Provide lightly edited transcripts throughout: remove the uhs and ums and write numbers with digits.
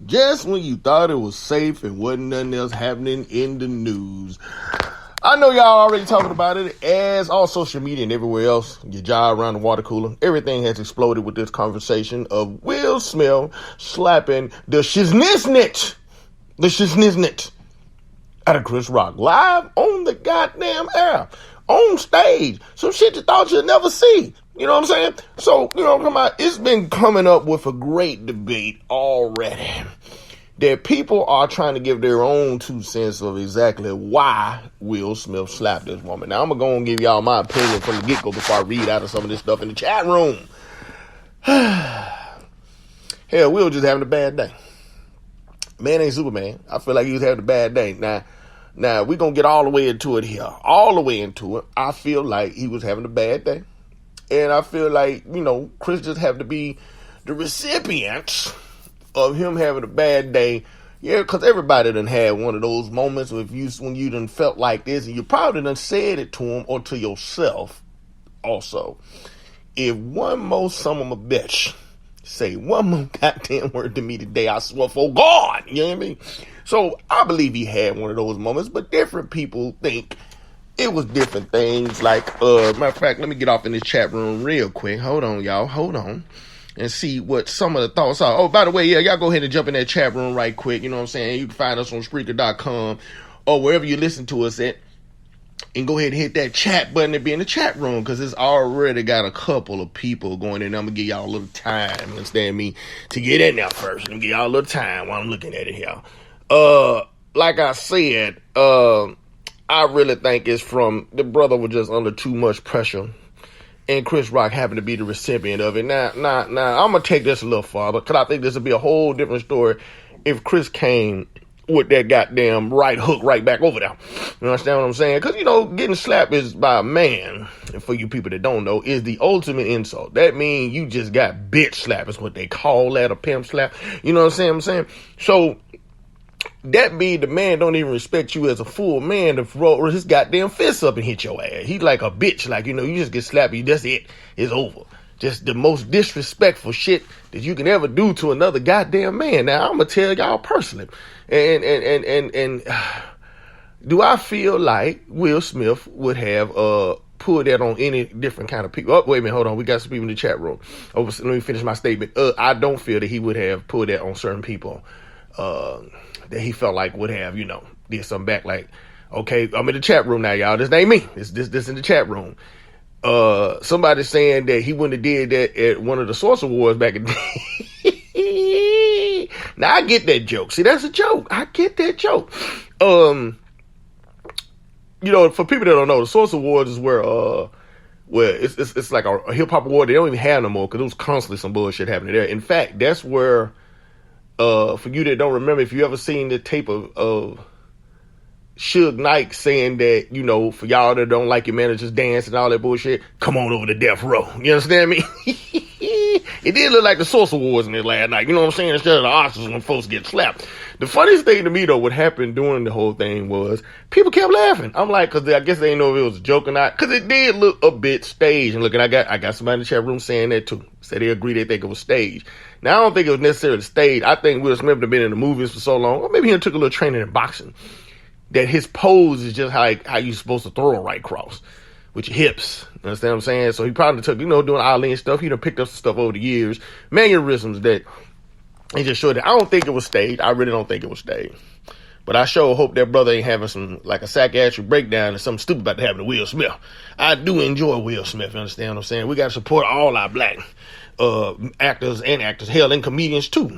just when you thought it was safe and wasn't nothing else happening in the news. I know y'all already talking about it, as all social media and everywhere else, your job around the water cooler, everything has exploded with this conversation of Will Smith slapping the shiznit out of Chris Rock live on the goddamn air, on stage. Some shit you thought you'd never see. You know what I'm saying? So, come on, it's been coming up with a great debate already that people are trying to give their own 2 cents of exactly why Will Smith slapped this woman. Now, I'm going to go and give y'all my opinion from the get-go before I read out of some of this stuff in the chat room. Hell, Will just having a bad day. Man ain't Superman. I feel like he was having a bad day. Now we're going to get all the way into it here. All the way into it. I feel like he was having a bad day. And I feel like, Chris just have to be the recipient of him having a bad day. Yeah, because everybody done had one of those moments when you done felt like this, and you probably done said it to him or to yourself also. If one more son of a bitch say one more goddamn word to me today, I swear for God, you know what I mean? So I believe he had one of those moments, but different people think it was different things. Like, matter of fact, let me get off in this chat room real quick. Hold on, y'all. Hold on. And see what some of the thoughts are. Oh, by the way, yeah, y'all go ahead and jump in that chat room right quick. You know what I'm saying? You can find us on Spreaker.com or wherever you listen to us at. And go ahead and hit that chat button and be in the chat room, because it's already got a couple of people going in. I'm going to give y'all a little time, understand me, to get in there first. I'm going to give y'all a little time while I'm looking at it here. Like I said, I really think it's from the brother was just under too much pressure, and Chris Rock happened to be the recipient of it. Now, I'm going to take this a little farther, because I think this would be a whole different story if Chris came with that goddamn right hook right back over there. You understand what I'm saying? Because, getting slapped is by a man, and for you people that don't know, is the ultimate insult. That means you just got bitch slap is what they call that, a pimp slap. You know what I'm saying? So that means the man don't even respect you as a full man to roll his goddamn fist up and hit your ass. He's like a bitch. Like, you just get slapped, that's it. It's over. Just the most disrespectful shit that you can ever do to another goddamn man. Now, I'm going to tell y'all personally. And do I feel like Will Smith would have pulled that on any different kind of people? Oh, wait a minute, hold on. We got some people in the chat room. Oh, let me finish my statement. I don't feel that he would have pulled that on certain people that he felt like would have, did something back. Like, okay, I'm in the chat room now, y'all. This ain't me. This in the chat room. Somebody saying that he wouldn't have did that at one of the Source Awards back in the day. Now, I get that joke. See, that's a joke. I get that joke. For people that don't know, the Source Awards is where it's like a hip hop award they don't even have no more, because there was constantly some bullshit happening there. In fact, that's where, for you that don't remember, if you ever seen the tape of Suge Knight saying that, for y'all that don't like your managers dance and all that bullshit, come on over to Death Row. You understand me? It did look like the Source Awards in it last night. You know what I'm saying? Instead of the Oscars when folks get slapped. The funniest thing to me, though, what happened during the whole thing was people kept laughing. I'm like, because I guess they didn't know if it was a joke or not. Because it did look a bit staged. And look, I got somebody in the chat room saying that too. Said they agree they think it was staged. Now, I don't think it was necessarily staged. I think Will Smith had been in the movies for so long. Or maybe he took a little training in boxing, that his pose is just how you're supposed to throw a right cross with your hips. You understand what I'm saying? So he probably took, doing Ali and stuff. He done picked up some stuff over the years, mannerisms that he just showed that. I don't think it was staged. I really don't think it was staged. But I sure hope that brother ain't having some, like a psychiatric breakdown or something stupid about to happen to Will Smith. I do enjoy Will Smith. You understand what I'm saying? We got to support all our black actors, hell, and comedians too.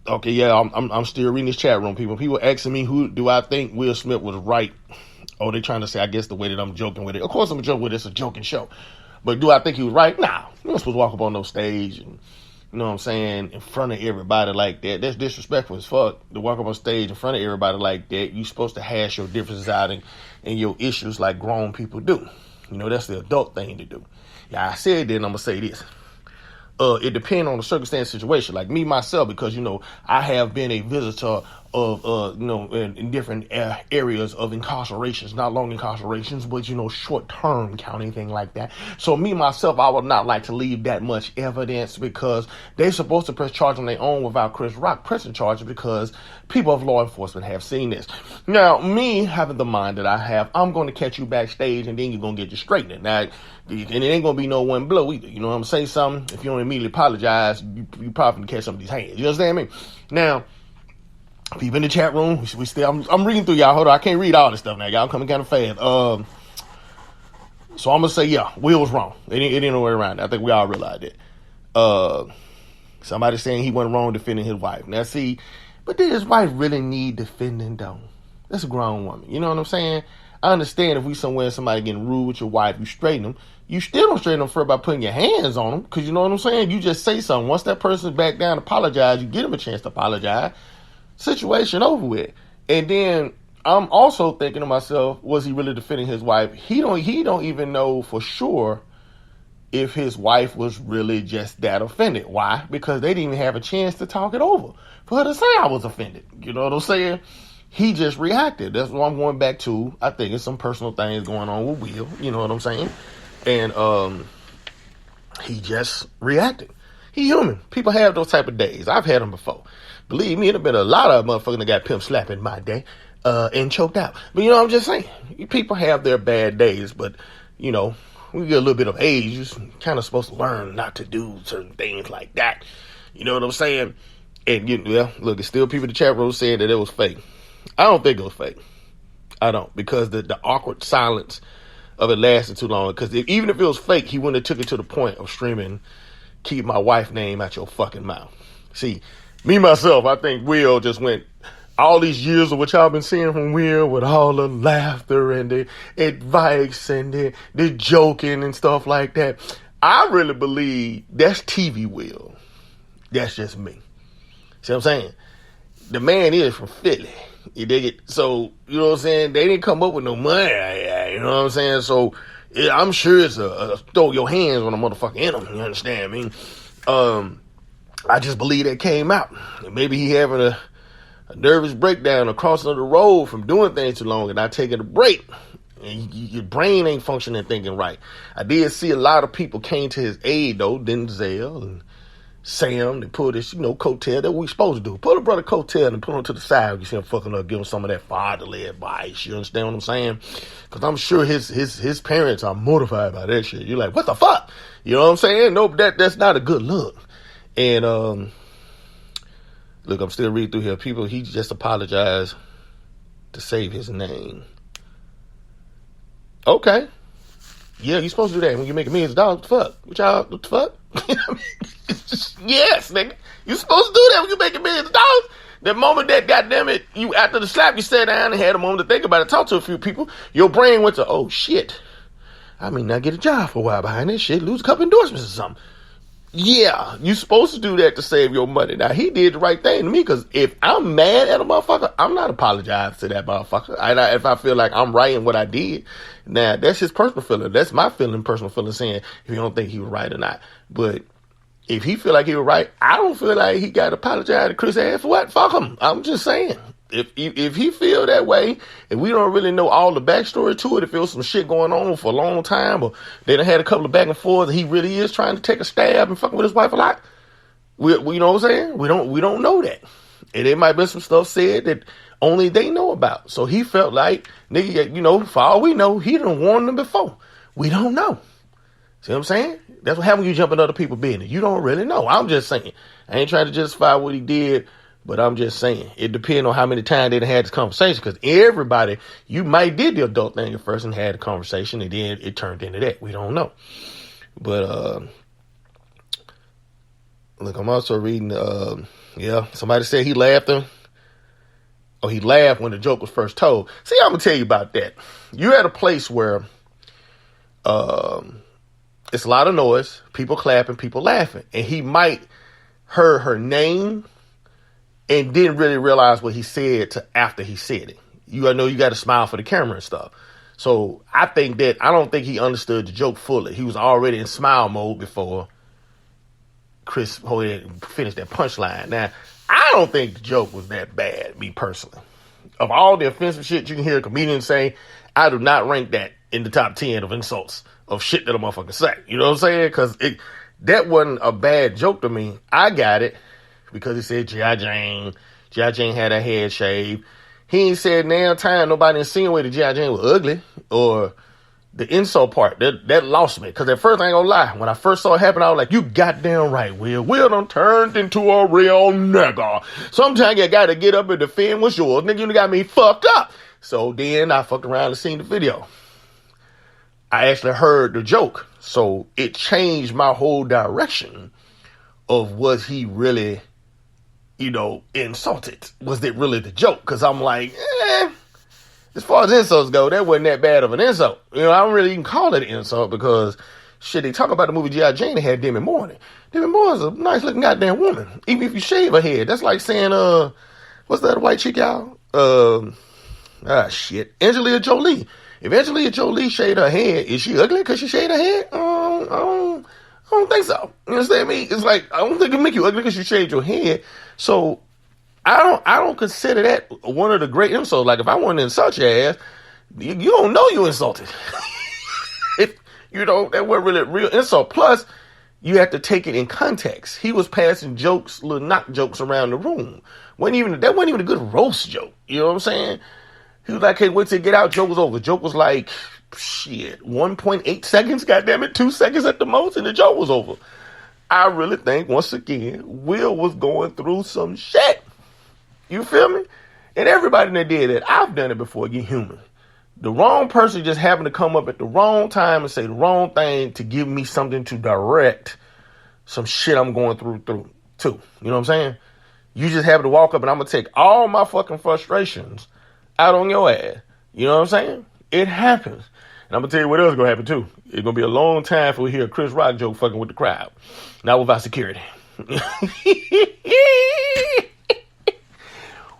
Okay, yeah, I'm still reading this chat room, people. People asking me, who do I think Will Smith was right? Oh, they trying to say, I guess, the way that I'm joking with it. Of course I'm joking with it. It's a joking show. But do I think he was right? Nah. You're not supposed to walk up on no stage and, you know what I'm saying, in front of everybody like that. That's disrespectful as fuck, to walk up on stage in front of everybody like that. You're supposed to hash your differences out and your issues like grown people do. That's the adult thing to do. Yeah, I said that, and I'm going to say this. It depends on the circumstance situation. Like me, myself, because, I have been a visitor of in different areas of incarcerations, not long incarcerations, but short-term county, thing like that. So me myself, I would not like to leave that much evidence, because they're supposed to press charge on their own without Chris Rock pressing charges, because people of law enforcement have seen this. Now, me having the mind that I have, I'm going to catch you backstage, and then you're going to get you straightened. Now, and it ain't going to be no one blow either. You know what I'm saying? Something, if you don't immediately apologize, you probably can catch some of these hands. You understand me? Now, people in the chat room, we still, I'm reading through y'all. Hold on, I can't read all this stuff now. Y'all coming kind of fast. So I'm going to say, yeah, Will was wrong. It ain't no way around it. I think we all realized it. Somebody saying he wasn't wrong defending his wife. Now, see, but did his wife really need defending, though? That's a grown woman. You know what I'm saying? I understand if we somewhere and somebody getting rude with your wife, you straighten them. You still don't straighten them first by putting your hands on them, because you know what I'm saying? You just say something. Once that person's back down, apologize, you get them a chance to apologize. Situation over with. And then I'm also thinking to myself, was he really defending his wife? He don't even know for sure if his wife was really just that offended. Why? Because they didn't even have a chance to talk it over for her to say I was offended. You know what I'm saying? He just reacted. That's what I'm going back to. I think it's some personal things going on with Will. You know what I'm saying? And he just reacted. He human. People have those type of days. I've had them before. Believe me, there's been a lot of motherfuckers that got pimp slapped in my day and choked out. But, I'm just saying, people have their bad days. But, when you get a little bit of age, you're kind of supposed to learn not to do certain things like that. You know what I'm saying? And, look, it's still people in the chat room saying that it was fake. I don't think it was fake. I don't. Because the awkward silence of it lasted too long. Because even if it was fake, he wouldn't have took it to the point of streaming, "Keep my wife's name out your fucking mouth." See, me, myself, I think Will just went all these years of what y'all been seeing from Will, with all the laughter and the advice and the joking and stuff like that. I really believe that's TV Will. That's just me. See what I'm saying? The man is from Philly. You dig it? So, you know what I'm saying? They didn't come up with no money. You know what I'm saying? So, I'm sure it's a throw your hands on a motherfucker in them. You understand me? I just believe that came out. Maybe he having a nervous breakdown or crossing the road from doing things too long and not taking a break. And your brain ain't functioning thinking right. I did see a lot of people came to his aid, though. Denzel and Sam, they pulled this, coattail that we supposed to do. Pull a brother coattail and put him to the side. You see him fucking up, give him some of that fatherly advice. You understand what I'm saying? Because I'm sure his parents are mortified by that shit. You're like, what the fuck? You know what I'm saying? No, that's not a good look. And look, I'm still reading through here. People, he just apologized to save his name. Okay. Yeah, you're supposed to do that when you make millions of dollars. What the fuck? Yes, nigga. You're supposed to do that when you make millions of dollars. The moment that, goddamn it, you after the slap, you sat down and had a moment to think about it, talk to a few people, your brain went to, oh shit, I may not get a job for a while behind this shit, lose a couple endorsements or something. Yeah, you're supposed to do that to save your money. Now, he did the right thing to me, because if I'm mad at a motherfucker, I'm not apologizing to that motherfucker. If I feel like I'm right in what I did, now, that's his personal feeling. That's my personal feeling, saying if you don't think he was right or not. But if he feel like he was right, I don't feel like he got to apologize to Chris ass for what? Fuck him. I'm just saying. If he feel that way, and we don't really know all the backstory to it, if there was some shit going on for a long time, or they done had a couple of back and forth, and he really is trying to take a stab and fucking with his wife a lot, we you know what I'm saying? We don't know that. And there might be some stuff said that only they know about. So he felt like, nigga, for all we know, he done warned them before. We don't know. See what I'm saying? That's what happens when you jump in other people's business. You don't really know. I'm just saying. I ain't trying to justify what he did, but I'm just saying. It depends on how many times they done had this conversation, because everybody, you might did the adult thing at first and had a conversation, and then it turned into that. We don't know. But, look, I'm also reading, somebody said he laughed he laughed when the joke was first told. See, I'm going to tell you about that. You're at a place where it's a lot of noise, people clapping, people laughing. And he might heard her name and didn't really realize what he said after he said it. I know you got to smile for the camera and stuff. So I don't think he understood the joke fully. He was already in smile mode before Chris finished that punchline. Now, I don't think the joke was that bad, me personally. Of all the offensive shit you can hear a comedian say, I do not rank that in the top 10 of insults of shit that a motherfucker say. You know what I'm saying? Because that wasn't a bad joke to me. I got it because he said G.I. Jane. G.I. Jane had her head shaved. He ain't said damn time nobody insinuated G.I. Jane was ugly or the insult part. That lost me. Because at first, I ain't gonna lie, when I first saw it happen, I was like, you goddamn right, Will. Will done turned into a real nigga. Sometimes you gotta get up and defend what's yours. Nigga, you got me fucked up. So then I fucked around and seen the video. I actually heard the joke. So it changed my whole direction of was he really, insulted? Was it really the joke? Because I'm like, as far as insults go, that wasn't that bad of an insult. I don't really even call it an insult because, shit, they talk about the movie G.I. Jane, they had Demi Moore in it. Demi Moore is a nice looking goddamn woman. Even if you shave her head. That's like saying, what's that white chick, y'all? Angelina Jolie. If Angelina Jolie shaved her head, is she ugly because she shaved her head? I don't think so. You understand me? It's like, I don't think it make you ugly because you shaved your head. So, I don't consider that one of the great insults. Like, if I wanted to insult your ass, you don't know you insulted. That wasn't really a real insult. Plus, you have to take it in context. He was passing jokes, little knock jokes around the room. That wasn't even a good roast joke. You know what I'm saying? He was like, hey, wait till you get out. Joke was over. Joke was like, 1.8 seconds, goddammit, 2 seconds at the most, and the joke was over. I really think, once again, Will was going through some shit. You feel me? And everybody that did it, I've done it before. You're human. The wrong person just happened to come up at the wrong time and say the wrong thing to give me something to direct some shit I'm going through too. You know what I'm saying? You just happen to walk up and I'm going to take all my fucking frustrations out on your ass. You know what I'm saying? It happens. And I'm going to tell you what else is going to happen too. It's going to be a long time before we hear a Chris Rock joke fucking with the crowd. Not without security.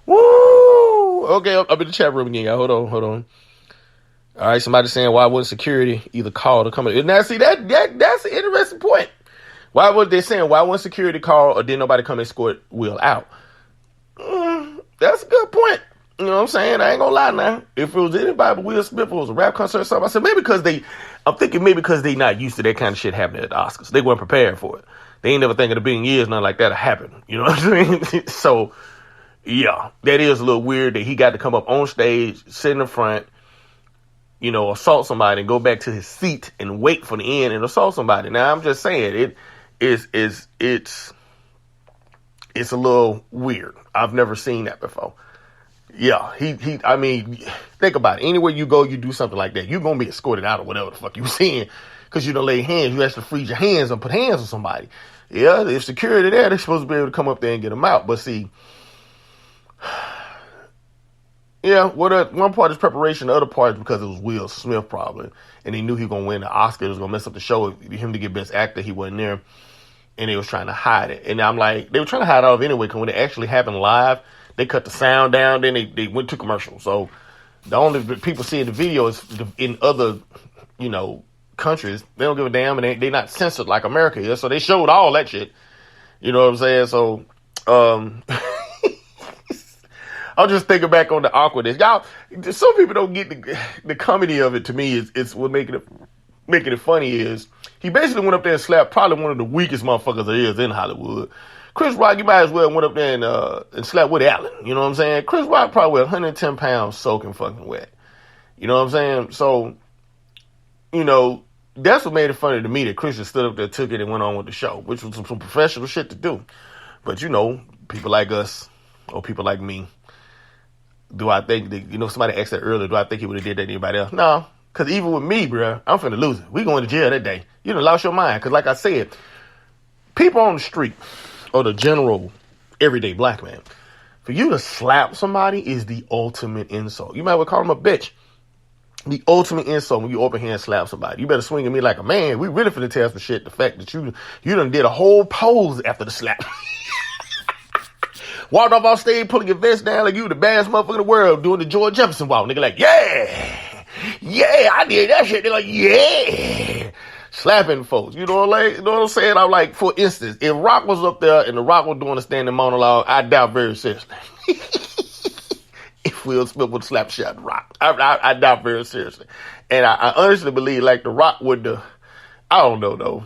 Woo! Okay, I'm in the chat room again, y'all. Hold on. All right, somebody saying why wouldn't security either call or come in? Now, see, that's an interesting point. Why wouldn't security call or did nobody come and escort Will out? That's a good point. You know what I'm saying? I ain't gonna lie now. If it was anybody but Will Smith, if it was a rap concert or something, I said I'm thinking maybe because they not used to that kind of shit happening at the Oscars. They weren't prepared for it. They ain't never think in a billion years nothing like that'll happen. You know what I'm saying? So, yeah, that is a little weird that he got to come up on stage, sit in the front, assault somebody and go back to his seat and wait for the end and assault somebody. Now, I'm just saying, it's a little weird. I've never seen that before. Yeah, I mean, think about it. Anywhere you go, you do something like that, you're going to be escorted out or whatever the fuck you seeing because you don't lay hands. You actually freeze your hands and put hands on somebody. Yeah, if security there, they're supposed to be able to come up there and get them out. But see, yeah, one part is preparation, the other part is because it was Will Smith probably, and they knew he was going to win the Oscar. It was going to mess up the show. Him to get Best Actor, he wasn't there, and they was trying to hide it. And I'm like, they were trying to hide it off anyway, because when it actually happened live, they cut the sound down, then they went to commercial. So the only people seeing the video is in other, countries. They don't give a damn, and they're not censored like America is. So they showed all that shit. You know what I'm saying? So, I'll just thinking back on the awkwardness. Y'all, some people don't get the comedy of it. To me, it's what making it funny is he basically went up there and slapped probably one of the weakest motherfuckers there is in Hollywood. Chris Rock, you might as well went up there and slapped Woody Allen. You know what I'm saying? Chris Rock probably weighed 110 pounds soaking fucking wet. You know what I'm saying? So, that's what made it funny to me that Chris just stood up there, took it, and went on with the show, which was some professional shit to do. But, people like us or people like me, do I think that, somebody asked that earlier, do I think he would have did that to anybody else? No, because even with me, bro, I'm finna lose it. We going to jail that day. You done lost your mind. Because like I said, people on the street or the general everyday black man, for you to slap somebody is the ultimate insult. You might well call him a bitch. The ultimate insult when you open hand slap somebody. You better swing at me like a man. We really finna tell some shit. The fact that you done did a whole pose after the slap. Walked off stage, pulling your vest down like you the baddest motherfucker in the world, doing the George Jefferson walk. Nigga like, yeah, I did that shit. They're like, yeah. slapping folks. You know what I'm saying? I'm like, for instance, if Rock was up there and The Rock was doing a standing monologue, I doubt very seriously if Will Smith would slap shot The Rock. I doubt very seriously. And I honestly believe like The Rock would, I don't know though.